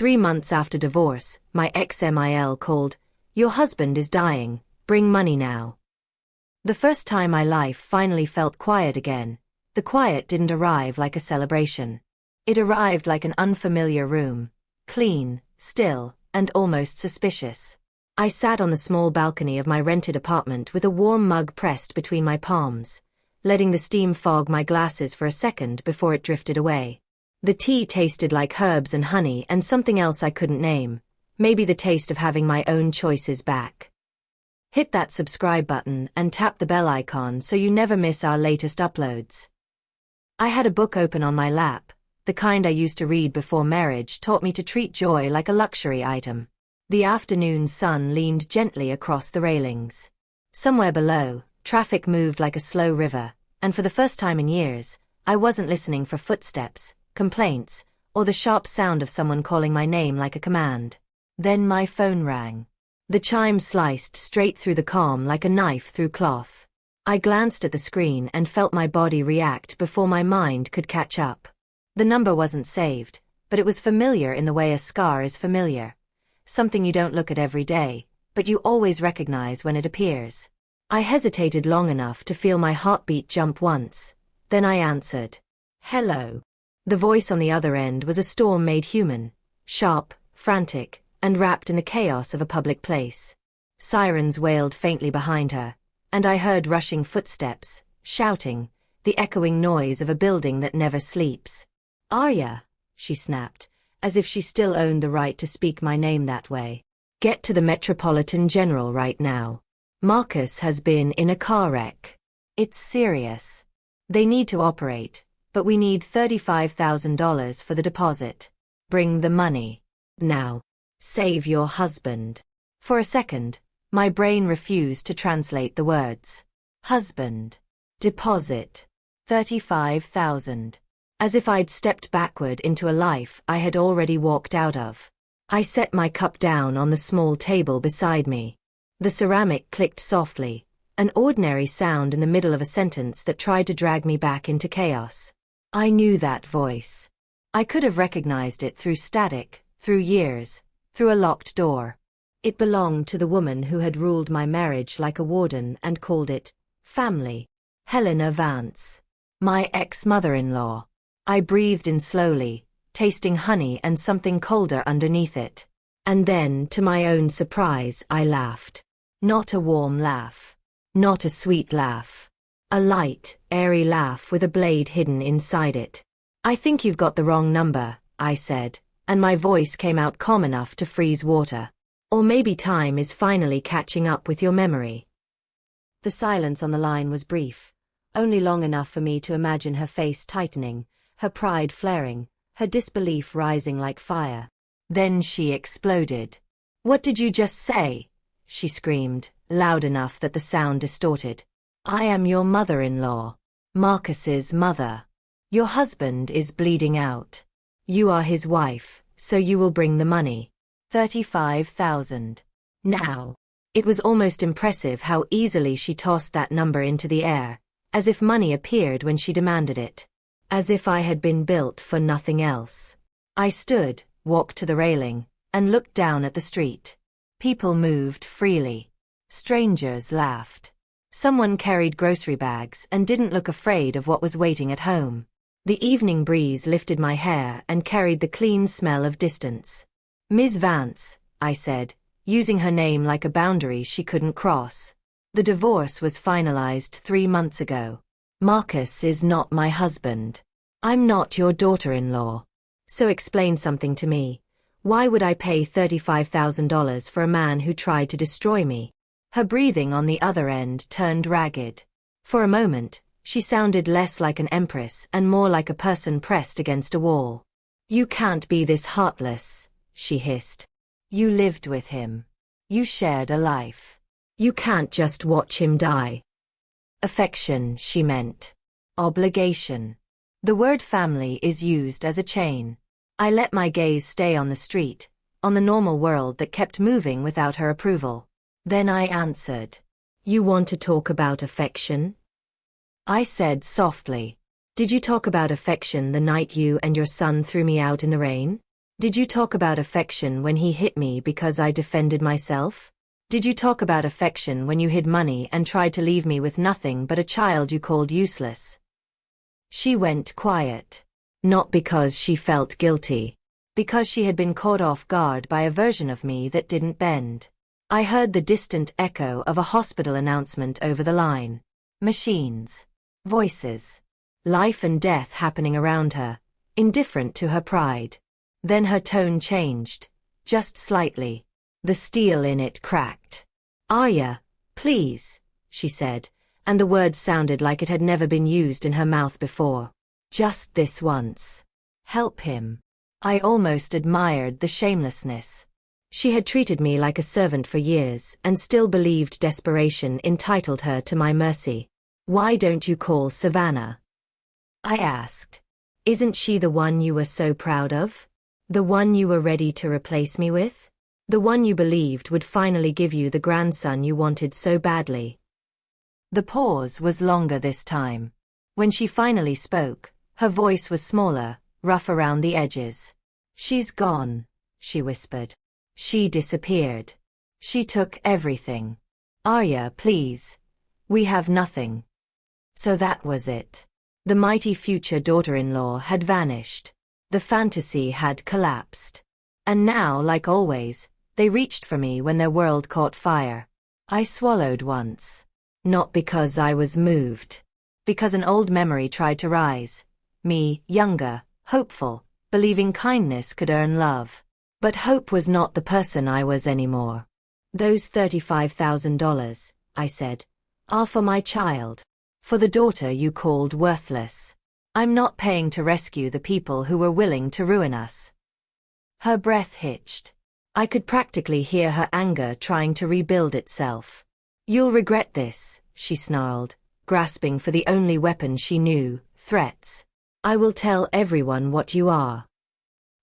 3 months after divorce, my ex-MIL called, "Your husband is dying, bring money now." The first time my life finally felt quiet again, the quiet didn't arrive like a celebration. It arrived like an unfamiliar room, clean, still, and almost suspicious. I sat on the small balcony of my rented apartment with a warm mug pressed between my palms, letting the steam fog my glasses for a second before it drifted away. The tea tasted like herbs and honey and something else I couldn't name, maybe the taste of having my own choices back. Hit that subscribe button and tap the bell icon so you never miss our latest uploads. I had a book open on my lap, the kind I used to read before marriage taught me to treat joy like a luxury item. The afternoon sun leaned gently across the railings. Somewhere below, traffic moved like a slow river, and for the first time in years, I wasn't listening for footsteps, complaints, or the sharp sound of someone calling my name like a command. Then my phone rang. The chime sliced straight through the calm like a knife through cloth. I glanced at the screen and felt my body react before my mind could catch up. The number wasn't saved, but it was familiar in the way a scar is familiar. Something you don't look at every day, but you always recognize when it appears. I hesitated long enough to feel my heartbeat jump once. Then I answered. "Hello." The voice on the other end was a storm made human, sharp, frantic, and wrapped in the chaos of a public place. Sirens wailed faintly behind her, and I heard rushing footsteps, shouting, the echoing noise of a building that never sleeps. "Arya," she snapped, as if she still owned the right to speak my name that way. "Get to the Metropolitan General right now. Marcus has been in a car wreck. It's serious. They need to operate, but we need $35,000 for the deposit. Bring the money. Now. Save your husband." For a second, my brain refused to translate the words. Husband. Deposit. 35,000. As if I'd stepped backward into a life I had already walked out of. I set my cup down on the small table beside me. The ceramic clicked softly, an ordinary sound in the middle of a sentence that tried to drag me back into chaos. I knew that voice. I could have recognized it through static, through years, through a locked door. It belonged to the woman who had ruled my marriage like a warden and called it family. Helena Vance. My ex-mother-in-law. I breathed in slowly, tasting honey and something colder underneath it. And then, to my own surprise, I laughed. Not a warm laugh. Not a sweet laugh. A light, airy laugh with a blade hidden inside it. "I think you've got the wrong number," I said, and my voice came out calm enough to freeze water. "Or maybe time is finally catching up with your memory." The silence on the line was brief, only long enough for me to imagine her face tightening, her pride flaring, her disbelief rising like fire. Then she exploded. "What did you just say?" she screamed, loud enough that the sound distorted. "I am your mother-in-law. Marcus's mother. Your husband is bleeding out. You are his wife, so you will bring the money. 35,000. Now." It was almost impressive how easily she tossed that number into the air, as if money appeared when she demanded it. As if I had been built for nothing else. I stood, walked to the railing, and looked down at the street. People moved freely. Strangers laughed. Someone carried grocery bags and didn't look afraid of what was waiting at home. The evening breeze lifted my hair and carried the clean smell of distance. "Ms. Vance," I said, using her name like a boundary she couldn't cross. "The divorce was finalized 3 months ago. Marcus is not my husband. I'm not your daughter-in-law. So explain something to me. Why would I pay $35,000 for a man who tried to destroy me?" Her breathing on the other end turned ragged. For a moment, she sounded less like an empress and more like a person pressed against a wall. "You can't be this heartless," she hissed. "You lived with him. You shared a life. You can't just watch him die." Affection, she meant. Obligation. The word family is used as a chain. I let my gaze stay on the street, on the normal world that kept moving without her approval. Then I answered. "You want to talk about affection?" I said softly. "Did you talk about affection the night you and your son threw me out in the rain? Did you talk about affection when he hit me because I defended myself? Did you talk about affection when you hid money and tried to leave me with nothing but a child you called useless? She went quiet. Not because she felt guilty. Because she had been caught off guard by a version of me that didn't bend. I heard the distant echo of a hospital announcement over the line. Machines. Voices. Life and death happening around her, indifferent to her pride. Then her tone changed, just slightly. The steel in it cracked. "Arya, please," she said, and the word sounded like it had never been used in her mouth before. "Just this once. Help him." I almost admired the shamelessness. She had treated me like a servant for years and still believed desperation entitled her to my mercy. "Why don't you call Savannah?" I asked. "Isn't she the one you were so proud of? The one you were ready to replace me with? The one you believed would finally give you the grandson you wanted so badly?" The pause was longer this time. When she finally spoke, her voice was smaller, rough around the edges. "She's gone," she whispered. "She disappeared. She took everything. Arya, please. We have nothing." So that was it. The mighty future daughter-in-law had vanished. The fantasy had collapsed. And now, like always, they reached for me when their world caught fire. I swallowed once. Not because I was moved. Because an old memory tried to rise. Me, younger, hopeful, believing kindness could earn love. But hope was not the person I was anymore. "Those $35,000, I said, "are for my child. For the daughter you called worthless. I'm not paying to rescue the people who were willing to ruin us." Her breath hitched. I could practically hear her anger trying to rebuild itself. "You'll regret this," she snarled, grasping for the only weapon she knew, threats. "I will tell everyone what you are."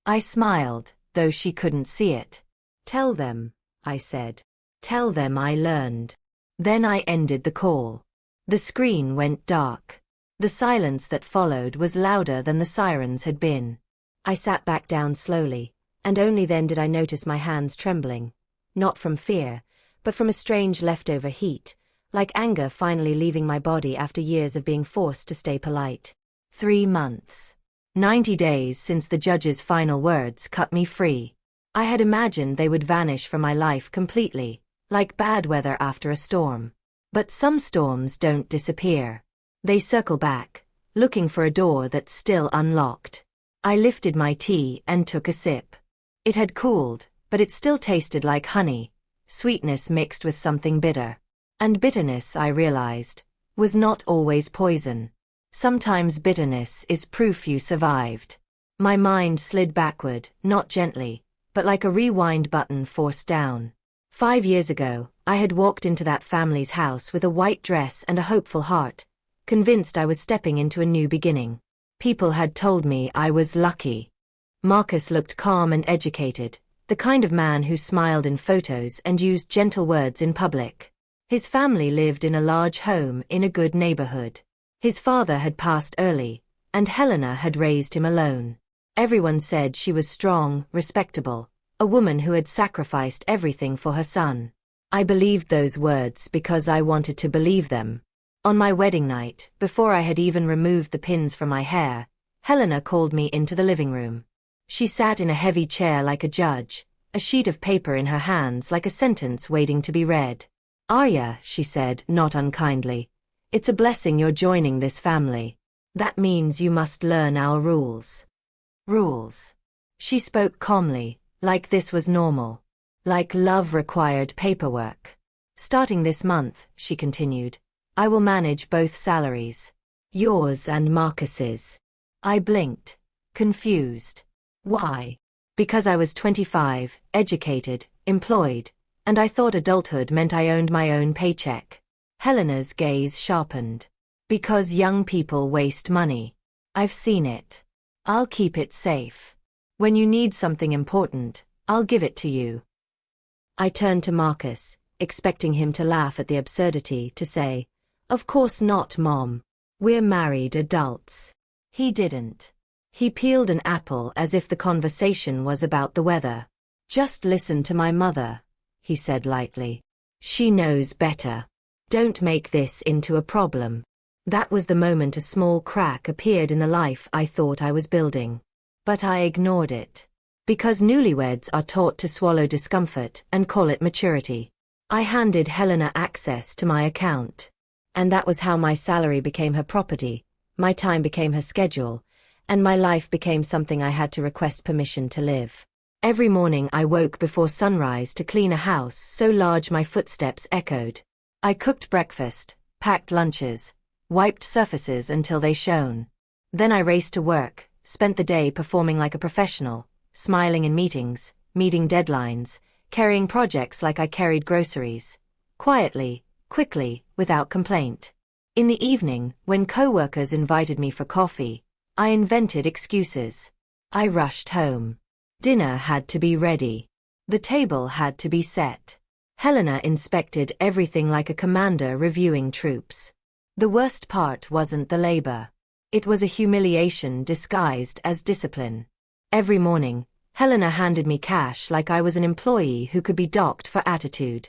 I smiled, though she couldn't see it. "Tell them," I said. "Tell them I learned." Then I ended the call. The screen went dark. The silence that followed was louder than the sirens had been. I sat back down slowly, and only then did I notice my hands trembling. Not from fear, but from a strange leftover heat, like anger finally leaving my body after years of being forced to stay polite. 3 months. 90 days since the judge's final words cut me free. I had imagined they would vanish from my life completely, like bad weather after a storm. But some storms don't disappear. They circle back, looking for a door that's still unlocked. I lifted my tea and took a sip. It had cooled, but it still tasted like honey, sweetness mixed with something bitter. And bitterness, I realized, was not always poison. Sometimes bitterness is proof you survived. My mind slid backward, not gently, but like a rewind button forced down. 5 years ago, I had walked into that family's house with a white dress and a hopeful heart, convinced I was stepping into a new beginning. People had told me I was lucky. Marcus looked calm and educated, the kind of man who smiled in photos and used gentle words in public. His family lived in a large home in a good neighborhood. His father had passed early, and Helena had raised him alone. Everyone said she was strong, respectable, a woman who had sacrificed everything for her son. I believed those words because I wanted to believe them. On my wedding night, before I had even removed the pins from my hair, Helena called me into the living room. She sat in a heavy chair like a judge, a sheet of paper in her hands like a sentence waiting to be read. "Arya," she said, not unkindly, "it's a blessing you're joining this family. That means you must learn our rules." Rules. She spoke calmly, like this was normal. Like love required paperwork. "Starting this month," she continued, "I will manage both salaries. Yours and Marcus's." I blinked. Confused. Why? Because I was 25, educated, employed, and I thought adulthood meant I owned my own paycheck. Helena's gaze sharpened. Because young people waste money. I've seen it. I'll keep it safe. When you need something important, I'll give it to you. I turned to Marcus, expecting him to laugh at the absurdity, to say, "Of course not, Mom. We're married adults." He didn't. He peeled an apple as if the conversation was about the weather. Just listen to my mother, he said lightly. She knows better. Don't make this into a problem. That was the moment a small crack appeared in the life I thought I was building. But I ignored it. Because newlyweds are taught to swallow discomfort and call it maturity. I handed Helena access to my account. And that was how my salary became her property, my time became her schedule, and my life became something I had to request permission to live. Every morning I woke before sunrise to clean a house so large my footsteps echoed. I cooked breakfast, packed lunches, wiped surfaces until they shone. Then I raced to work, spent the day performing like a professional, smiling in meetings, meeting deadlines, carrying projects like I carried groceries. Quietly, quickly, without complaint. In the evening, when co-workers invited me for coffee, I invented excuses. I rushed home. Dinner had to be ready. The table had to be set. Helena inspected everything like a commander reviewing troops. The worst part wasn't the labor. It was a humiliation disguised as discipline. Every morning, Helena handed me cash like I was an employee who could be docked for attitude.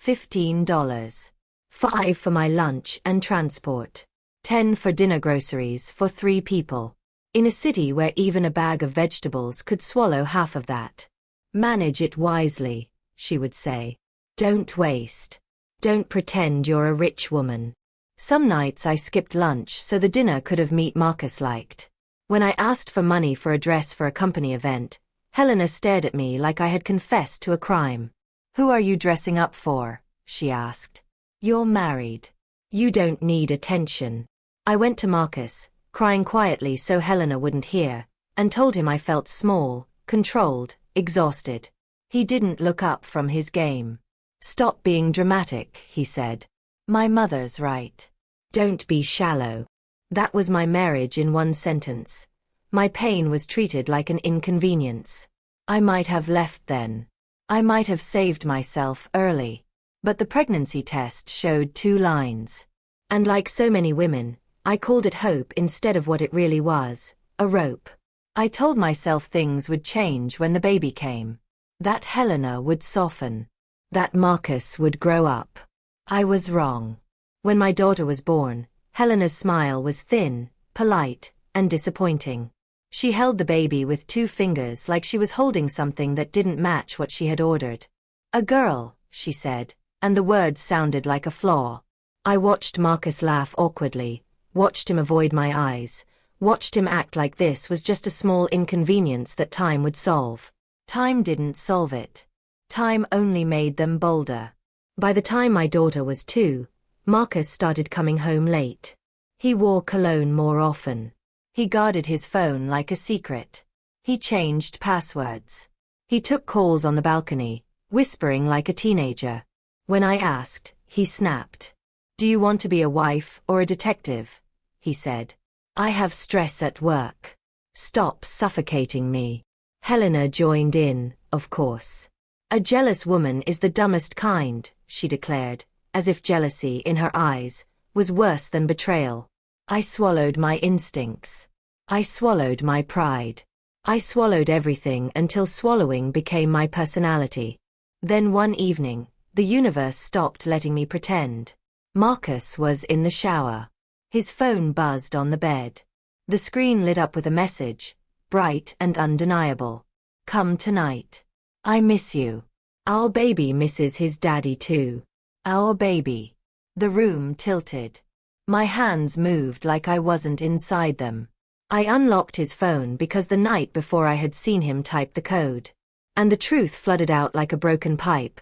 $15. $5 for my lunch and transport. $10 for dinner groceries for 3 people. In a city where even a bag of vegetables could swallow half of that. Manage it wisely, she would say. Don't waste. Don't pretend you're a rich woman. Some nights I skipped lunch so the dinner could have meat Marcus liked. When I asked for money for a dress for a company event, Helena stared at me like I had confessed to a crime. Who are you dressing up for? She asked. You're married. You don't need attention. I went to Marcus, crying quietly so Helena wouldn't hear, and told him I felt small, controlled, exhausted. He didn't look up from his game. Stop being dramatic, he said. My mother's right. Don't be shallow. That was my marriage in one sentence. My pain was treated like an inconvenience. I might have left then. I might have saved myself early. But the pregnancy test showed 2 lines. And like so many women, I called it hope instead of what it really was, a rope. I told myself things would change when the baby came. That Helena would soften. That Marcus would grow up. I was wrong. When my daughter was born, Helena's smile was thin, polite, and disappointing. She held the baby with 2 fingers like she was holding something that didn't match what she had ordered. A girl, she said, and the words sounded like a flaw. I watched Marcus laugh awkwardly, watched him avoid my eyes, watched him act like this was just a small inconvenience that time would solve. Time didn't solve it. Time only made them bolder. By the time my daughter was 2, Marcus started coming home late. He wore cologne more often. He guarded his phone like a secret. He changed passwords. He took calls on the balcony, whispering like a teenager. When I asked, he snapped. Do you want to be a wife or a detective? He said. I have stress at work. Stop suffocating me. Helena joined in, of course. A jealous woman is the dumbest kind, she declared, as if jealousy in her eyes was worse than betrayal. I swallowed my instincts. I swallowed my pride. I swallowed everything until swallowing became my personality. Then one evening, the universe stopped letting me pretend. Marcus was in the shower. His phone buzzed on the bed. The screen lit up with a message, bright and undeniable. Come tonight. I miss you. Our baby misses his daddy too. Our baby. The room tilted. My hands moved like I wasn't inside them. I unlocked his phone because the night before I had seen him type the code. And the truth flooded out like a broken pipe.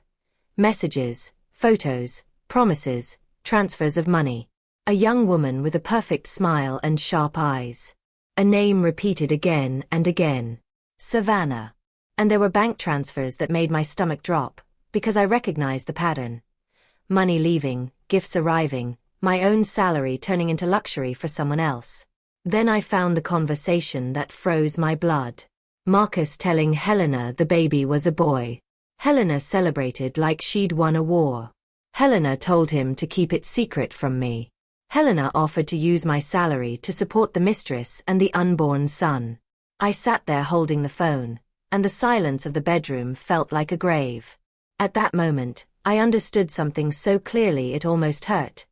Messages, photos, promises, transfers of money. A young woman with a perfect smile and sharp eyes. A name repeated again and again. Savannah. And there were bank transfers that made my stomach drop, because I recognized the pattern. Money leaving, gifts arriving, my own salary turning into luxury for someone else. Then I found the conversation that froze my blood. Marcus telling Helena the baby was a boy. Helena celebrated like she'd won a war. Helena told him to keep it secret from me. Helena offered to use my salary to support the mistress and the unborn son. I sat there holding the phone, and the silence of the bedroom felt like a grave. At that moment, I understood something so clearly it almost hurt.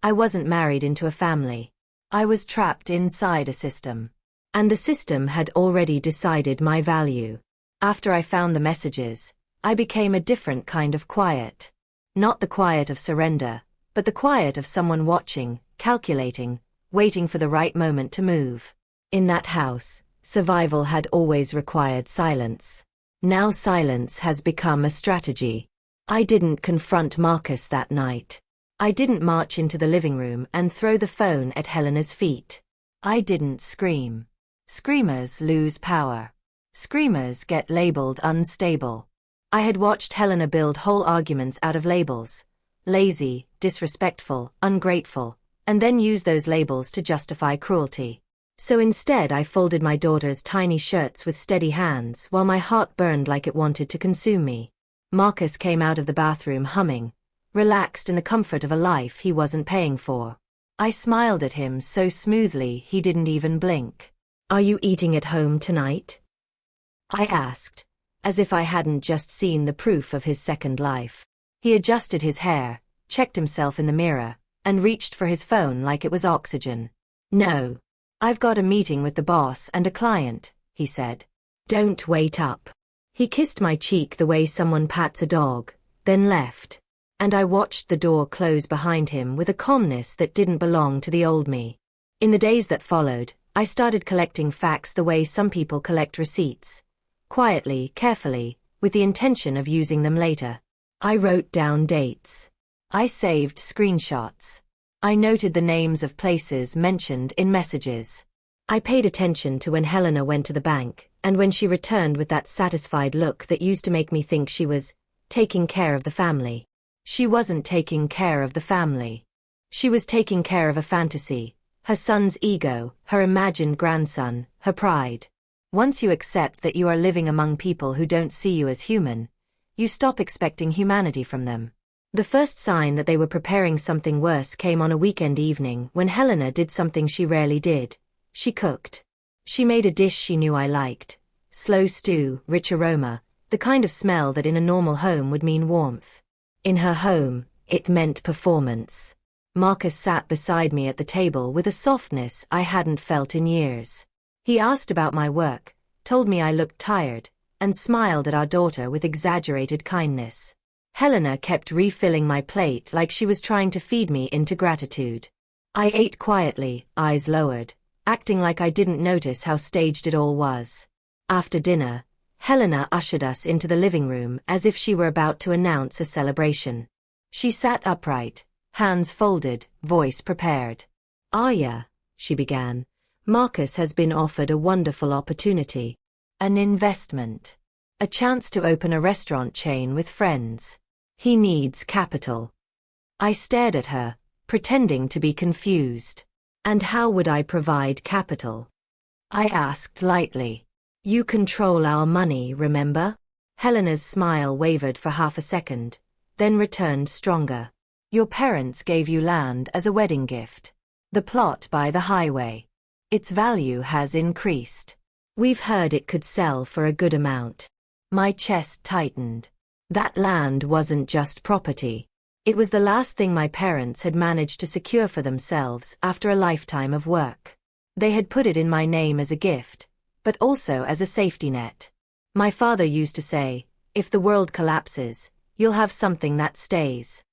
I wasn't married into a family. I was trapped inside a system. And the system had already decided my value. After I found the messages, I became a different kind of quiet. Not the quiet of surrender, but the quiet of someone watching, calculating, waiting for the right moment to move. In that house, survival had always required silence. Now silence has become a strategy. I didn't confront Marcus that night. I didn't march into the living room and throw the phone at Helena's feet. I didn't scream. Screamers lose power. Screamers get labeled unstable. I had watched Helena build whole arguments out of labels. Lazy, disrespectful, ungrateful, and then use those labels to justify cruelty. So instead I folded my daughter's tiny shirts with steady hands while my heart burned like it wanted to consume me. Marcus came out of the bathroom humming, relaxed in the comfort of a life he wasn't paying for. I smiled at him so smoothly he didn't even blink. "Are you eating at home tonight?" I asked, as if I hadn't just seen the proof of his second life. He adjusted his hair, checked himself in the mirror, and reached for his phone like it was oxygen. "No. I've got a meeting with the boss and a client," he said. "Don't wait up." He kissed my cheek the way someone pats a dog, then left. And I watched the door close behind him with a calmness that didn't belong to the old me. In the days that followed, I started collecting facts the way some people collect receipts. Quietly, carefully, with the intention of using them later. I wrote down dates. I saved screenshots. I noted the names of places mentioned in messages. I paid attention to when Helena went to the bank, and when she returned with that satisfied look that used to make me think she was taking care of the family. She wasn't taking care of the family. She was taking care of a fantasy, her son's ego, her imagined grandson, her pride. Once you accept that you are living among people who don't see you as human, you stop expecting humanity from them. The first sign that they were preparing something worse came on a weekend evening when Helena did something she rarely did. She cooked. She made a dish she knew I liked. Slow stew, rich aroma, the kind of smell that in a normal home would mean warmth. In her home, it meant performance. Marcus sat beside me at the table with a softness I hadn't felt in years. He asked about my work, told me I looked tired, and smiled at our daughter with exaggerated kindness. Helena kept refilling my plate like she was trying to feed me into gratitude. I ate quietly, eyes lowered, acting like I didn't notice how staged it all was. After dinner, Helena ushered us into the living room as if she were about to announce a celebration. She sat upright, hands folded, voice prepared. "Arya," she began, "Marcus has been offered a wonderful opportunity. An investment. A chance to open a restaurant chain with friends. He needs capital." I stared at her, pretending to be confused. "And how would I provide capital?" I asked lightly. "You control our money, remember?" Helena's smile wavered for half a second, then returned stronger. "Your parents gave you land as a wedding gift. The plot by the highway. Its value has increased. We've heard it could sell for a good amount." My chest tightened. That land wasn't just property. It was the last thing my parents had managed to secure for themselves after a lifetime of work. They had put it in my name as a gift, but also as a safety net. My father used to say, "If the world collapses, you'll have something that stays."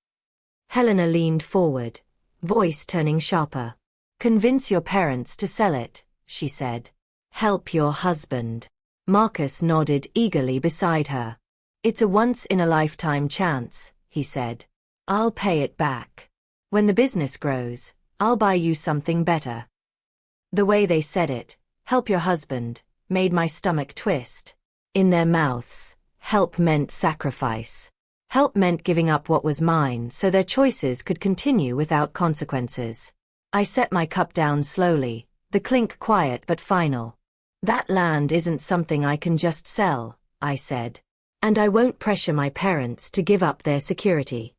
Helena leaned forward, voice turning sharper. "Convince your parents to sell it," she said. "Help your husband." Marcus nodded eagerly beside her. "It's a once-in-a-lifetime chance," he said. "I'll pay it back. When the business grows, I'll buy you something better." The way they said it, "help your husband," made my stomach twist. In their mouths, help meant sacrifice. Help meant giving up what was mine so their choices could continue without consequences. I set my cup down slowly, the clink quiet but final. "That land isn't something I can just sell," I said. "And I won't pressure my parents to give up their security."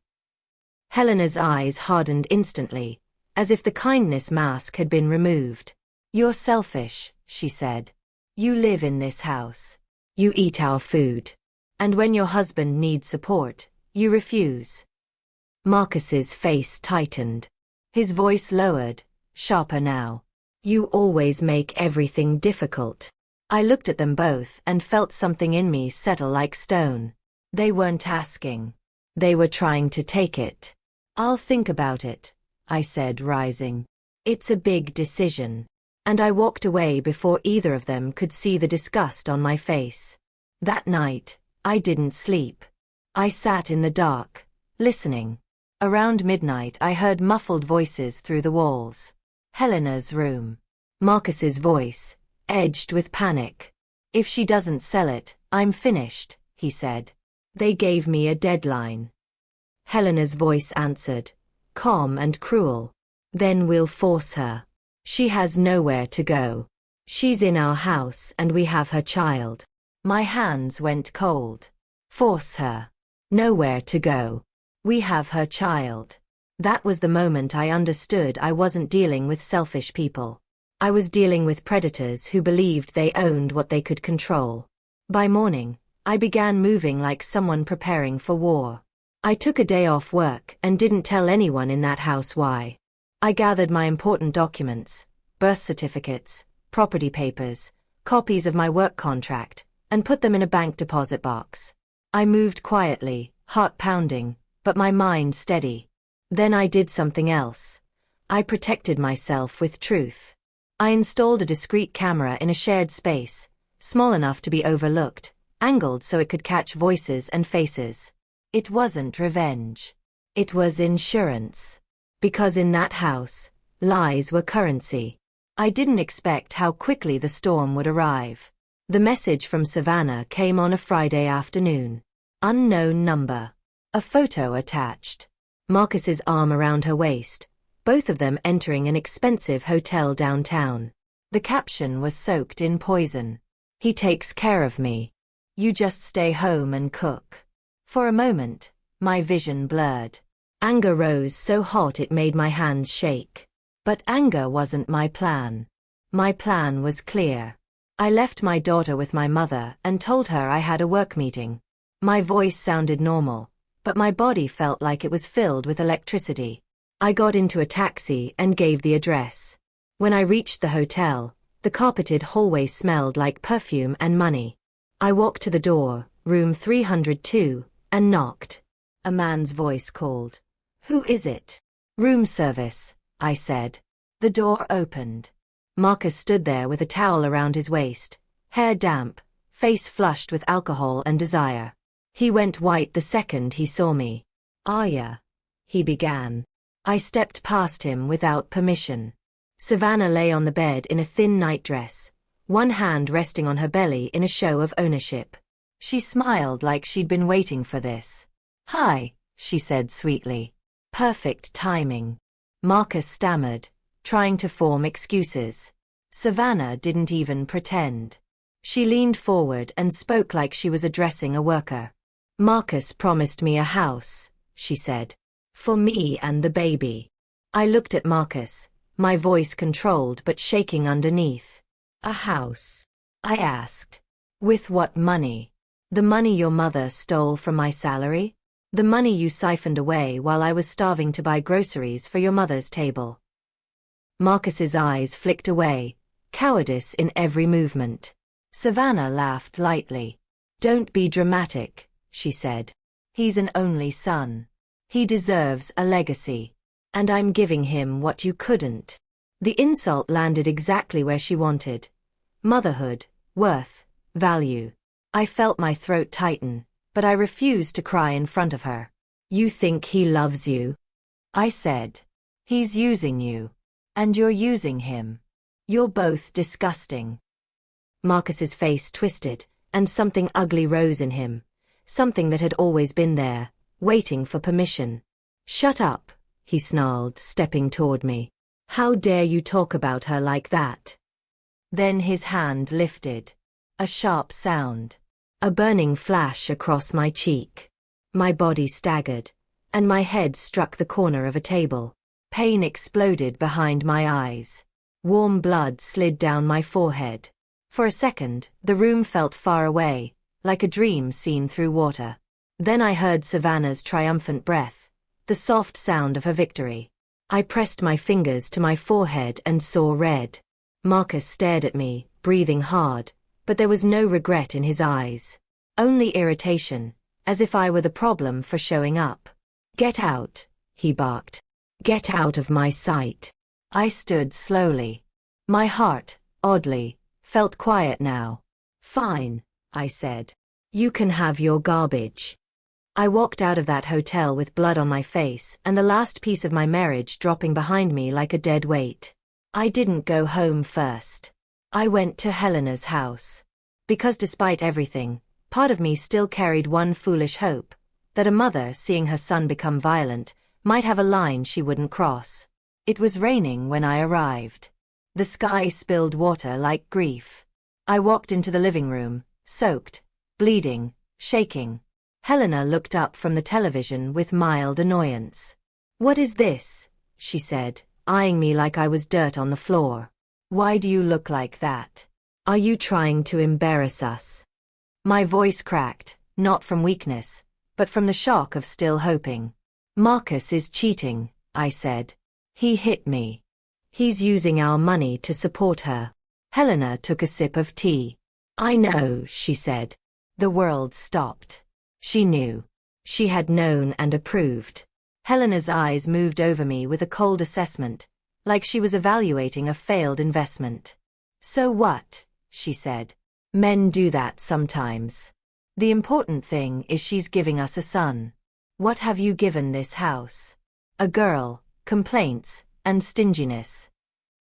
Helena's eyes hardened instantly, as if the kindness mask had been removed. "You're selfish," she said. You live in this house. You eat our food. And when your husband needs support, you refuse. Marcus's face tightened. His voice lowered, sharper now. You always make everything difficult. I looked at them both and felt something in me settle like stone. They weren't asking. They were trying to take it. I'll think about it, I said, rising. It's a big decision. And I walked away before either of them could see the disgust on my face. That night, I didn't sleep. I sat in the dark, listening. Around midnight I heard muffled voices through the walls. Helena's room. Marcus's voice, edged with panic. If she doesn't sell it, I'm finished, he said. They gave me a deadline. Helena's voice answered, calm and cruel. Then we'll force her. She has nowhere to go. She's in our house and we have her child. My hands went cold. Force her. Nowhere to go. We have her child. That was the moment I understood I wasn't dealing with selfish people. I was dealing with predators who believed they owned what they could control. By morning, I began moving like someone preparing for war. I took a day off work and didn't tell anyone in that house why. I gathered my important documents, birth certificates, property papers, copies of my work contract, and put them in a bank deposit box. I moved quietly, heart pounding, but my mind steady. Then I did something else. I protected myself with truth. I installed a discreet camera in a shared space, small enough to be overlooked, angled so it could catch voices and faces. It wasn't revenge. It was insurance. Because in that house, lies were currency. I didn't expect how quickly the storm would arrive. The message from Savannah came on a Friday afternoon. Unknown number. A photo attached. Marcus's arm around her waist, both of them entering an expensive hotel downtown. The caption was soaked in poison. He takes care of me. You just stay home and cook. For a moment, my vision blurred. Anger rose so hot it made my hands shake. But anger wasn't my plan. My plan was clear. I left my daughter with my mother and told her I had a work meeting. My voice sounded normal, but my body felt like it was filled with electricity. I got into a taxi and gave the address. When I reached the hotel, the carpeted hallway smelled like perfume and money. I walked to the door, room 302, and knocked. A man's voice called. Who is it? Room service, I said. The door opened. Marcus stood there with a towel around his waist, hair damp, face flushed with alcohol and desire. He went white the second he saw me. Arya, he began. I stepped past him without permission. Savannah lay on the bed in a thin nightdress, one hand resting on her belly in a show of ownership. She smiled like she'd been waiting for this. Hi, she said sweetly. Perfect timing. Marcus stammered, trying to form excuses. Savannah didn't even pretend. She leaned forward and spoke like she was addressing a worker. Marcus promised me a house, she said. For me and the baby. I looked at Marcus, my voice controlled but shaking underneath. A house? I asked. With what money? The money your mother stole from my salary? The money you siphoned away while I was starving to buy groceries for your mother's table. Marcus's eyes flicked away, cowardice in every movement. Savannah laughed lightly. Don't be dramatic, she said. He's an only son. He deserves a legacy. And I'm giving him what you couldn't. The insult landed exactly where she wanted. Motherhood, worth, value. I felt my throat tighten, but I refused to cry in front of her. You think he loves you? I said. He's using you. And you're using him. You're both disgusting. Marcus's face twisted, and something ugly rose in him. Something that had always been there, waiting for permission. Shut up, he snarled, stepping toward me. How dare you talk about her like that? Then his hand lifted. A sharp sound. A burning flash across my cheek. My body staggered, and my head struck the corner of a table. Pain exploded behind my eyes. Warm blood slid down my forehead. For a second, the room felt far away, like a dream seen through water. Then I heard Savannah's triumphant breath, the soft sound of her victory. I pressed my fingers to my forehead and saw red. Marcus stared at me, breathing hard, but there was no regret in his eyes. Only irritation, as if I were the problem for showing up. "Get out," he barked. "Get out of my sight." I stood slowly. My heart, oddly, felt quiet now. "Fine," I said. "You can have your garbage." I walked out of that hotel with blood on my face and the last piece of my marriage dropping behind me like a dead weight. I didn't go home first. I went to Helena's house. Because despite everything, part of me still carried one foolish hope, that a mother seeing her son become violent might have a line she wouldn't cross. It was raining when I arrived. The sky spilled water like grief. I walked into the living room, soaked, bleeding, shaking. Helena looked up from the television with mild annoyance. "What is this?" she said, eyeing me like I was dirt on the floor. "Why do you look like that? Are you trying to embarrass us?" My voice cracked, not from weakness, but from the shock of still hoping. "Marcus is cheating," I said. "He hit me. He's using our money to support her." Helena took a sip of tea. "I know," she said. The world stopped. She knew. She had known and approved. Helena's eyes moved over me with a cold assessment, like she was evaluating a failed investment. "So what?" she said. "Men do that sometimes. The important thing is she's giving us a son. What have you given this house? A girl, complaints, and stinginess."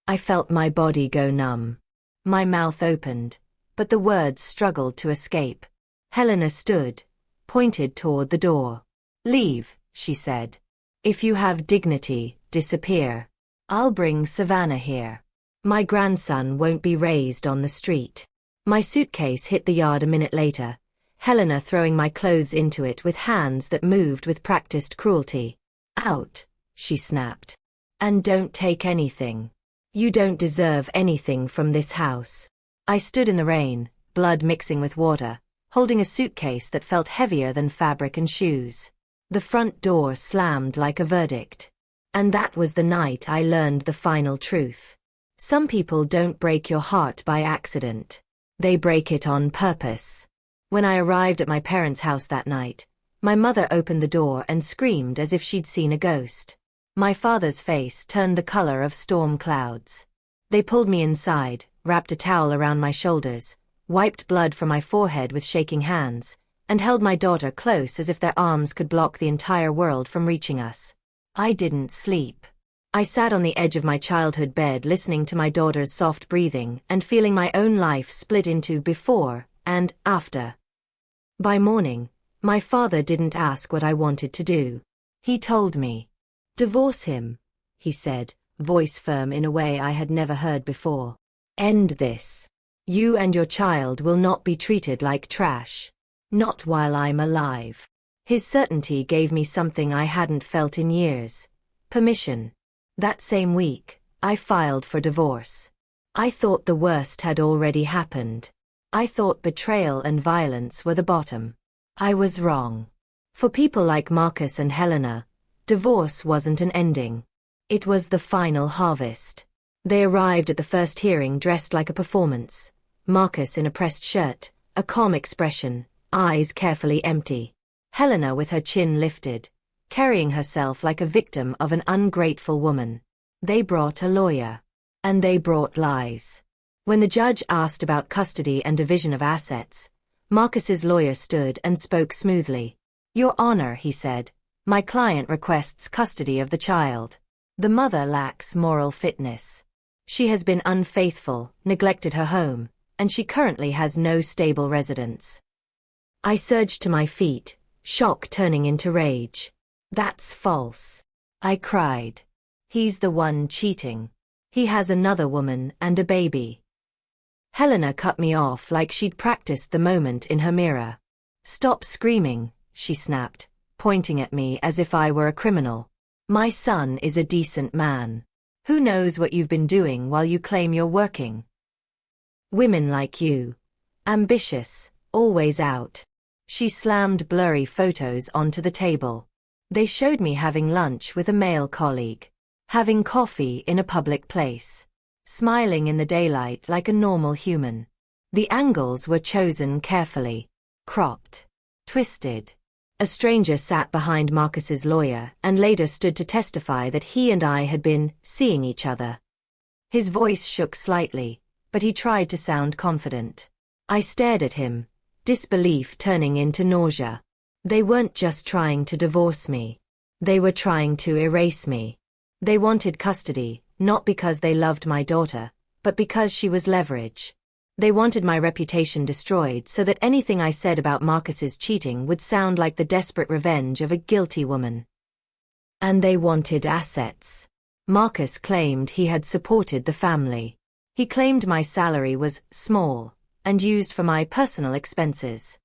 I felt my body go numb. My mouth opened, but the words struggled to escape. Helena stood, pointed toward the door. "Leave," she said. "If you have dignity, disappear. I'll bring Savannah here. My grandson won't be raised on the street." My suitcase hit the yard a minute later, Helena throwing my clothes into it with hands that moved with practiced cruelty. "Out," she snapped. "And don't take anything. You don't deserve anything from this house." I stood in the rain, blood mixing with water, holding a suitcase that felt heavier than fabric and shoes. The front door slammed like a verdict. And that was the night I learned the final truth. Some people don't break your heart by accident. They break it on purpose. When I arrived at my parents' house that night, my mother opened the door and screamed as if she'd seen a ghost. My father's face turned the color of storm clouds. They pulled me inside, wrapped a towel around my shoulders, wiped blood from my forehead with shaking hands, and held my daughter close as if their arms could block the entire world from reaching us. I didn't sleep. I sat on the edge of my childhood bed listening to my daughter's soft breathing and feeling my own life split into before and after. By morning, my father didn't ask what I wanted to do. He told me. "Divorce him," he said, voice firm in a way I had never heard before. "End this. You and your child will not be treated like trash. Not while I'm alive." His certainty gave me something I hadn't felt in years. Permission. That same week, I filed for divorce. I thought the worst had already happened. I thought betrayal and violence were the bottom. I was wrong. For people like Marcus and Helena, divorce wasn't an ending. It was the final harvest. They arrived at the first hearing dressed like a performance. Marcus in a pressed shirt, a calm expression, eyes carefully empty. Helena with her chin lifted, carrying herself like a victim of an ungrateful woman. They brought a lawyer. And they brought lies. When the judge asked about custody and division of assets, Marcus's lawyer stood and spoke smoothly. "Your Honor," he said, "my client requests custody of the child. The mother lacks moral fitness. She has been unfaithful, neglected her home, and she currently has no stable residence." I surged to my feet, shock turning into rage. "That's false," I cried. "He's the one cheating. He has another woman and a baby." Helena cut me off like she'd practiced the moment in her mirror. "Stop screaming," she snapped, pointing at me as if I were a criminal. "My son is a decent man. Who knows what you've been doing while you claim you're working?" Women like you. Ambitious, always out. She slammed blurry photos onto the table. They showed me having lunch with a male colleague. Having coffee in a public place. Smiling in the daylight like a normal human. The angles were chosen carefully. Cropped. Twisted. A stranger sat behind Marcus's lawyer and later stood to testify that he and I had been seeing each other. His voice shook slightly, but he tried to sound confident. I stared at him, disbelief turning into nausea. They weren't just trying to divorce me. They were trying to erase me. They wanted custody, not because they loved my daughter, but because she was leverage. They wanted my reputation destroyed so that anything I said about Marcus's cheating would sound like the desperate revenge of a guilty woman. And they wanted assets. Marcus claimed he had supported the family. He claimed my salary was small and used for my personal expenses.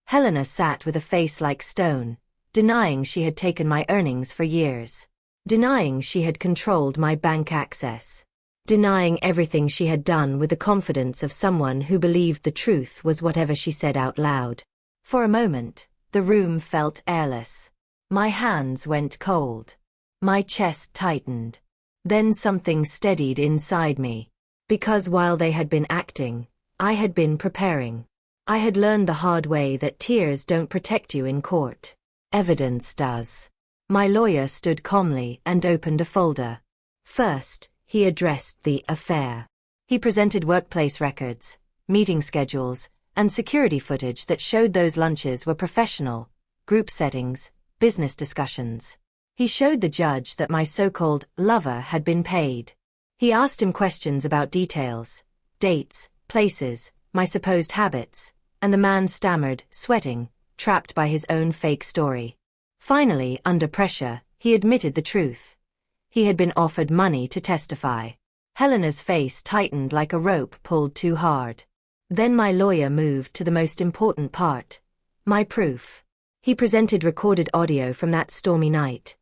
Helena sat with a face like stone, denying she had taken my earnings for years. Denying she had controlled my bank access. Denying everything she had done with the confidence of someone who believed the truth was whatever she said out loud. For a moment, the room felt airless. My hands went cold. My chest tightened. Then something steadied inside me. Because while they had been acting, I had been preparing. I had learned the hard way that tears don't protect you in court. Evidence does. My lawyer stood calmly and opened a folder. First, he addressed the affair. He presented workplace records, meeting schedules, and security footage that showed those lunches were professional, group settings, business discussions. He showed the judge that my so-called lover had been paid. He asked him questions about details, dates, places, my supposed habits, and the man stammered, sweating, trapped by his own fake story. Finally, under pressure, he admitted the truth. He had been offered money to testify. Helena's face tightened like a rope pulled too hard. Then my lawyer moved to the most important part. My proof. He presented recorded audio from that stormy night.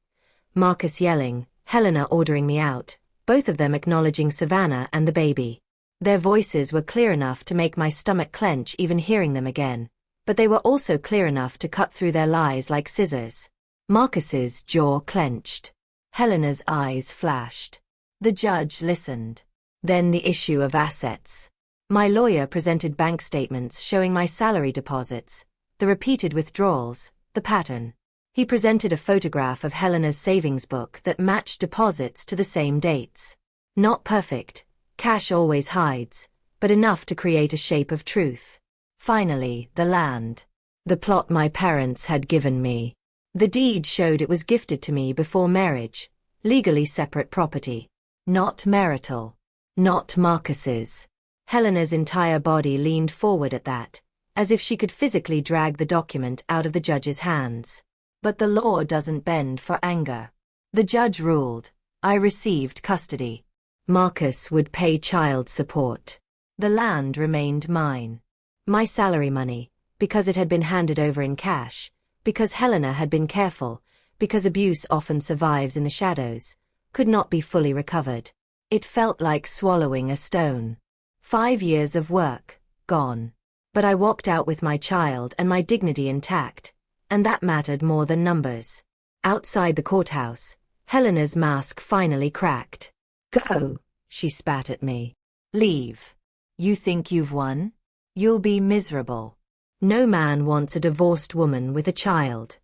Marcus yelling, Helena ordering me out, both of them acknowledging Savannah and the baby. Their voices were clear enough to make my stomach clench even hearing them again. But they were also clear enough to cut through their lies like scissors. Marcus's jaw clenched. Helena's eyes flashed. The judge listened. Then the issue of assets. My lawyer presented bank statements showing my salary deposits, the repeated withdrawals, the pattern. He presented a photograph of Helena's savings book that matched deposits to the same dates. Not perfect, cash always hides, but enough to create a shape of truth. Finally, the land. The plot my parents had given me. The deed showed it was gifted to me before marriage, legally separate property. Not marital. Not Marcus's. Helena's entire body leaned forward at that, as if she could physically drag the document out of the judge's hands. But the law doesn't bend for anger. The judge ruled. I received custody. Marcus would pay child support. The land remained mine. My salary money, because it had been handed over in cash, because Helena had been careful, because abuse often survives in the shadows, could not be fully recovered. It felt like swallowing a stone. 5 years of work, gone. But I walked out with my child and my dignity intact, and that mattered more than numbers. Outside the courthouse, Helena's mask finally cracked. Go, she spat at me. Leave. You think you've won? You'll be miserable. No man wants a divorced woman with a child.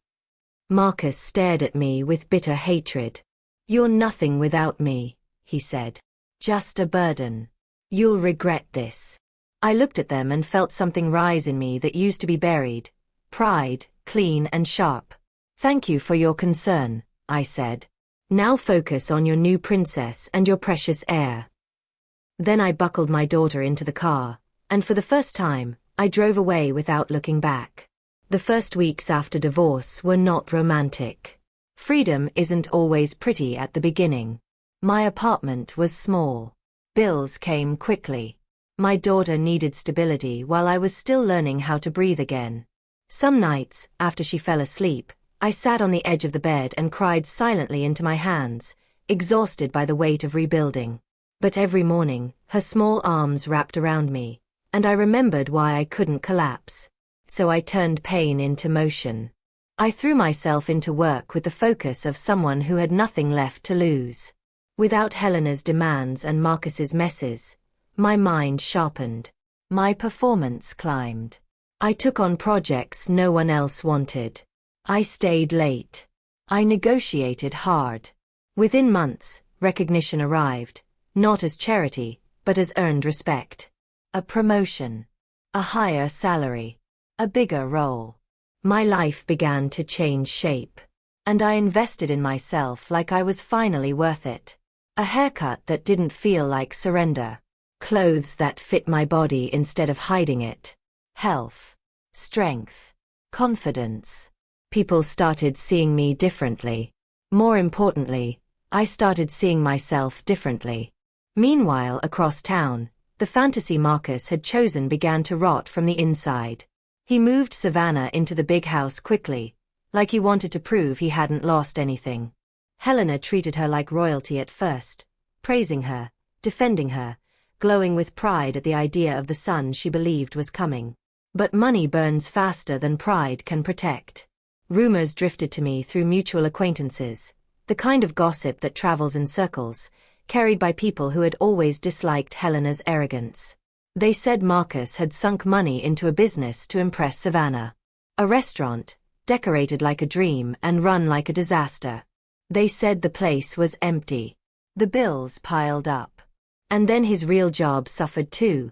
Marcus stared at me with bitter hatred. You're nothing without me, he said. Just a burden. You'll regret this. I looked at them and felt something rise in me that used to be buried. Pride, clean and sharp. Thank you for your concern, I said. Now focus on your new princess and your precious heir. Then I buckled my daughter into the car, and for the first time, I drove away without looking back. The first weeks after divorce were not romantic. Freedom isn't always pretty at the beginning. My apartment was small. Bills came quickly. My daughter needed stability while I was still learning how to breathe again. Some nights, after she fell asleep, I sat on the edge of the bed and cried silently into my hands, exhausted by the weight of rebuilding. But every morning, her small arms wrapped around me, and I remembered why I couldn't collapse. So I turned pain into motion. I threw myself into work with the focus of someone who had nothing left to lose. Without Helena's demands and Marcus's messes, my mind sharpened. My performance climbed. I took on projects no one else wanted. I stayed late. I negotiated hard. Within months, recognition arrived, not as charity, but as earned respect. A promotion. A higher salary. A bigger role. My life began to change shape. And I invested in myself like I was finally worth it. A haircut that didn't feel like surrender. Clothes that fit my body instead of hiding it. Health. Strength. Confidence. People started seeing me differently. More importantly, I started seeing myself differently. Meanwhile, across town, the fantasy Marcus had chosen began to rot from the inside. He moved Savannah into the big house quickly, like he wanted to prove he hadn't lost anything. Helena treated her like royalty at first, praising her, defending her, glowing with pride at the idea of the son she believed was coming. But money burns faster than pride can protect. Rumors drifted to me through mutual acquaintances, the kind of gossip that travels in circles, carried by people who had always disliked Helena's arrogance. They said Marcus had sunk money into a business to impress Savannah. A restaurant, decorated like a dream and run like a disaster. They said the place was empty. The bills piled up. And then his real job suffered too.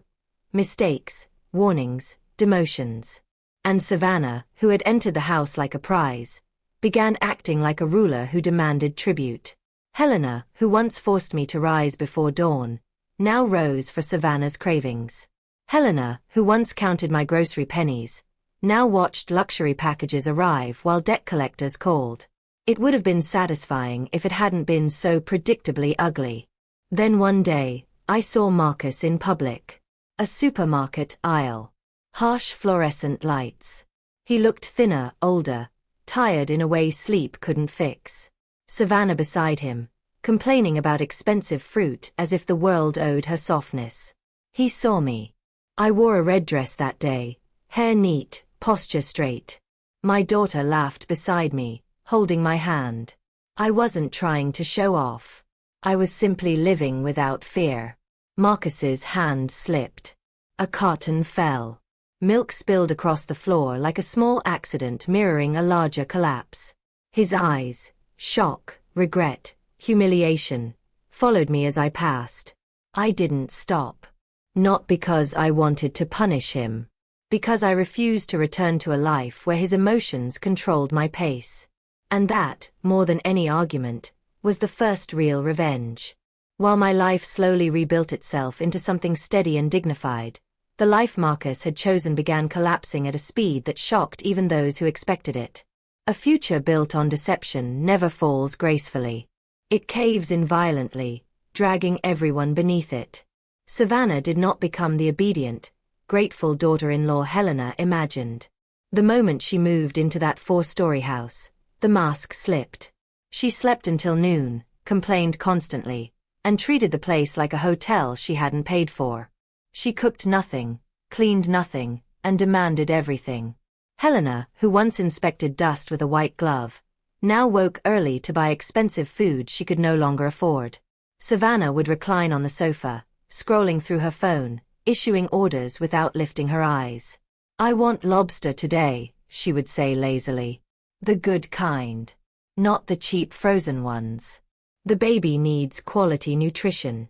Mistakes, warnings, demotions. And Savannah, who had entered the house like a prize, began acting like a ruler who demanded tribute. Helena, who once forced me to rise before dawn, now rose for Savannah's cravings. Helena, who once counted my grocery pennies, now watched luxury packages arrive while debt collectors called. It would have been satisfying if it hadn't been so predictably ugly. Then one day, I saw Marcus in public. A supermarket aisle. Harsh fluorescent lights. He looked thinner, older, tired in a way sleep couldn't fix. Savannah beside him, complaining about expensive fruit as if the world owed her softness. He saw me. I wore a red dress that day, hair neat, posture straight. My daughter laughed beside me, holding my hand. I wasn't trying to show off. I was simply living without fear. Marcus's hand slipped. A carton fell. Milk spilled across the floor like a small accident mirroring a larger collapse. His eyes, shock, regret, humiliation, followed me as I passed. I didn't stop. Not because I wanted to punish him. Because I refused to return to a life where his emotions controlled my pace. And that, more than any argument, was the first real revenge. While my life slowly rebuilt itself into something steady and dignified, the life Marcus had chosen began collapsing at a speed that shocked even those who expected it. A future built on deception never falls gracefully. It caves in violently, dragging everyone beneath it. Savannah did not become the obedient, grateful daughter-in-law Helena imagined. The moment she moved into that 4-story house, the mask slipped. She slept until noon, complained constantly, and treated the place like a hotel she hadn't paid for. She cooked nothing, cleaned nothing, and demanded everything. Helena, who once inspected dust with a white glove, now woke early to buy expensive food she could no longer afford. Savannah would recline on the sofa, scrolling through her phone, issuing orders without lifting her eyes. "I want lobster today," she would say lazily. "The good kind. Not the cheap frozen ones. The baby needs quality nutrition."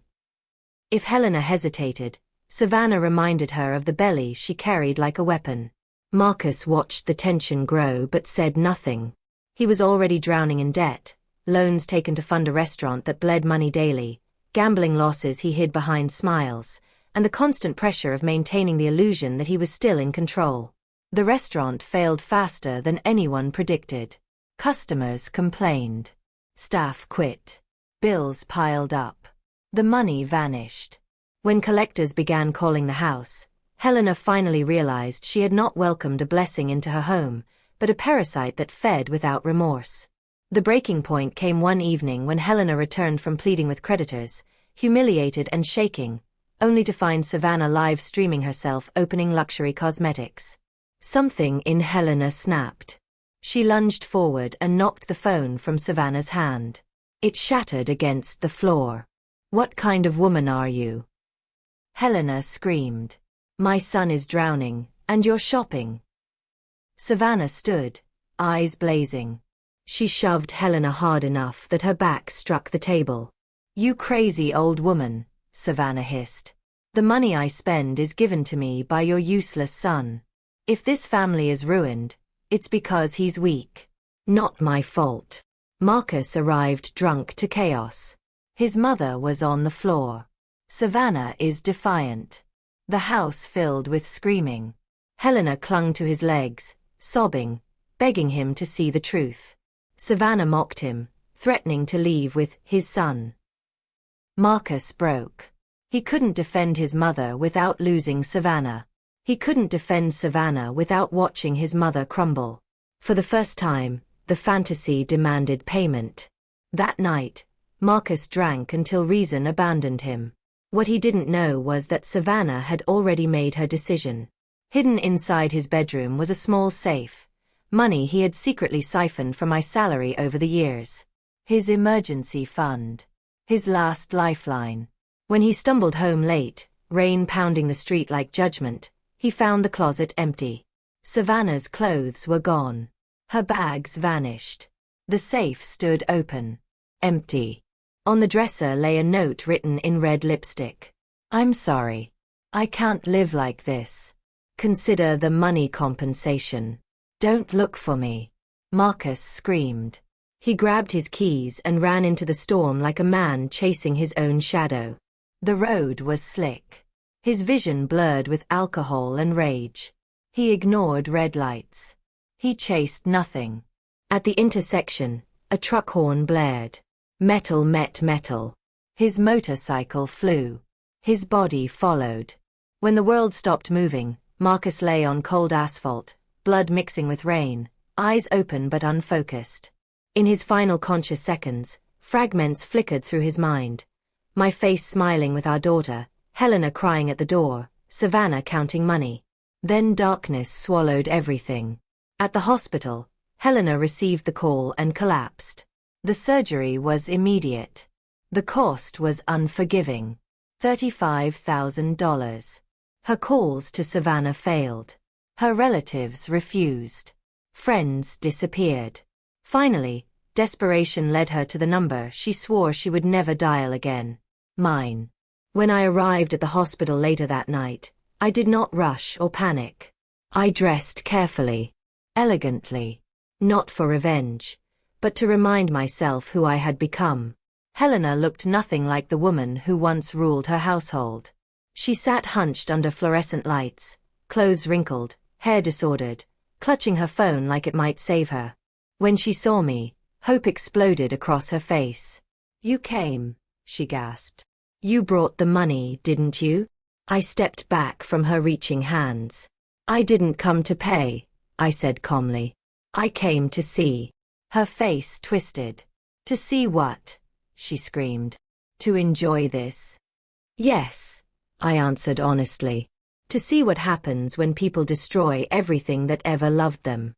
If Helena hesitated, Savannah reminded her of the belly she carried like a weapon. Marcus watched the tension grow but said nothing. He was already drowning in debt, loans taken to fund a restaurant that bled money daily, gambling losses he hid behind smiles, and the constant pressure of maintaining the illusion that he was still in control. The restaurant failed faster than anyone predicted. Customers complained. Staff quit. Bills piled up. The money vanished. When collectors began calling the house, Helena finally realized she had not welcomed a blessing into her home, but a parasite that fed without remorse. The breaking point came one evening when Helena returned from pleading with creditors, humiliated and shaking, only to find Savannah live streaming herself opening luxury cosmetics. Something in Helena snapped. She lunged forward and knocked the phone from Savannah's hand. It shattered against the floor. "What kind of woman are you?" Helena screamed. "My son is drowning, and you're shopping." Savannah stood, eyes blazing. She shoved Helena hard enough that her back struck the table. "You crazy old woman," Savannah hissed. "The money I spend is given to me by your useless son. If this family is ruined, it's because he's weak. Not my fault." Marcus arrived drunk to chaos. His mother was on the floor. Savannah is defiant. The house filled with screaming. Helena clung to his legs, sobbing, begging him to see the truth. Savannah mocked him, threatening to leave with his son. Marcus broke. He couldn't defend his mother without losing Savannah. He couldn't defend Savannah without watching his mother crumble. For the first time, the fantasy demanded payment. That night, Marcus drank until reason abandoned him. What he didn't know was that Savannah had already made her decision. Hidden inside his bedroom was a small safe, money he had secretly siphoned from my salary over the years. His emergency fund. His last lifeline. When he stumbled home late, rain pounding the street like judgment, he found the closet empty. Savannah's clothes were gone. Her bags vanished. The safe stood open. Empty. On the dresser lay a note written in red lipstick. "I'm sorry. I can't live like this. Consider the money compensation. Don't look for me." Marcus screamed. He grabbed his keys and ran into the storm like a man chasing his own shadow. The road was slick. His vision blurred with alcohol and rage. He ignored red lights. He chased nothing. At the intersection, a truck horn blared. Metal met metal. His motorcycle flew. His body followed. When the world stopped moving, Marcus lay on cold asphalt, blood mixing with rain, eyes open but unfocused. In his final conscious seconds, fragments flickered through his mind. My face smiling with our daughter, Helena crying at the door, Savannah counting money. Then darkness swallowed everything. At the hospital, Helena received the call and collapsed. The surgery was immediate. The cost was unforgiving. $35,000. Her calls to Savannah failed. Her relatives refused. Friends disappeared. Finally, desperation led her to the number she swore she would never dial again. Mine. When I arrived at the hospital later that night, I did not rush or panic. I dressed carefully, elegantly, not for revenge, but to remind myself who I had become. Helena looked nothing like the woman who once ruled her household. She sat hunched under fluorescent lights, clothes wrinkled, hair disordered, clutching her phone like it might save her. When she saw me, hope exploded across her face. "You came," she gasped. "You brought the money, didn't you?" I stepped back from her reaching hands. "I didn't come to pay," I said calmly. "I came to see." Her face twisted. "To see what?" she screamed. "To enjoy this." "Yes," I answered honestly. "To see what happens when people destroy everything that ever loved them."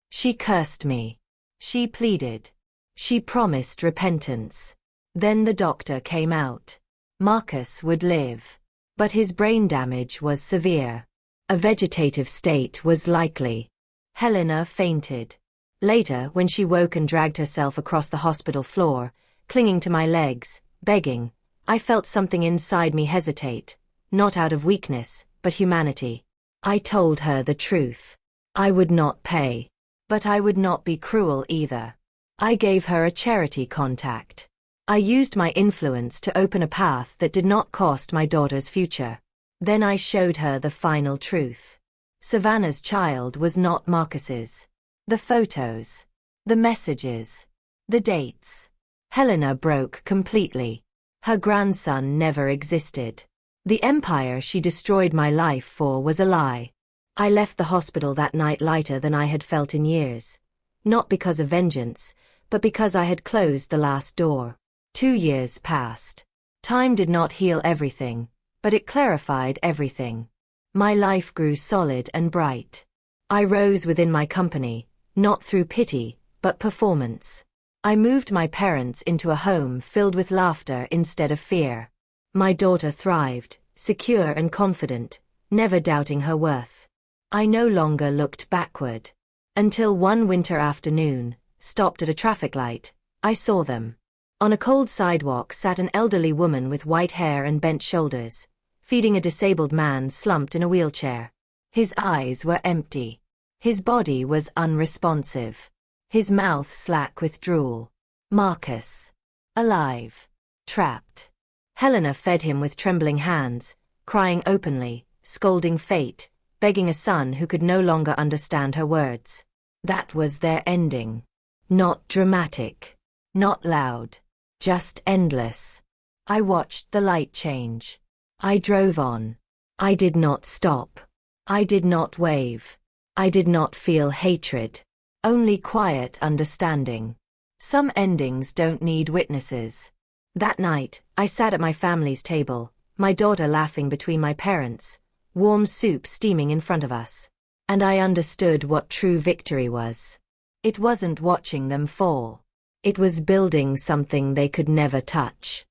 She cursed me. She pleaded. She promised repentance. Then the doctor came out. Marcus would live. But his brain damage was severe. A vegetative state was likely. Helena fainted. Later, when she woke and dragged herself across the hospital floor, clinging to my legs, begging, I felt something inside me hesitate, not out of weakness, but humanity. I told her the truth. I would not pay. But I would not be cruel either. I gave her a charity contact. I used my influence to open a path that did not cost my daughter's future. Then I showed her the final truth. Savannah's child was not Marcus's. The photos. The messages. The dates. Helena broke completely. Her grandson never existed. The empire she destroyed my life for was a lie. I left the hospital that night lighter than I had felt in years. Not because of vengeance, but because I had closed the last door. 2 years passed. Time did not heal everything, but it clarified everything. My life grew solid and bright. I rose within my company, not through pity, but performance. I moved my parents into a home filled with laughter instead of fear. My daughter thrived, secure and confident, never doubting her worth. I no longer looked backward. Until one winter afternoon, stopped at a traffic light, I saw them. On a cold sidewalk sat an elderly woman with white hair and bent shoulders, feeding a disabled man slumped in a wheelchair. His eyes were empty. His body was unresponsive. His mouth slack with drool. Marcus. Alive. Trapped. Helena fed him with trembling hands, crying openly, scolding fate, begging a son who could no longer understand her words. That was their ending. Not dramatic. Not loud. Just endless. I watched the light change. I drove on. I did not stop. I did not wave. I did not feel hatred. Only quiet understanding. Some endings don't need witnesses. That night, I sat at my family's table, my daughter laughing between my parents, warm soup steaming in front of us. And I understood what true victory was. It wasn't watching them fall. It was building something they could never touch.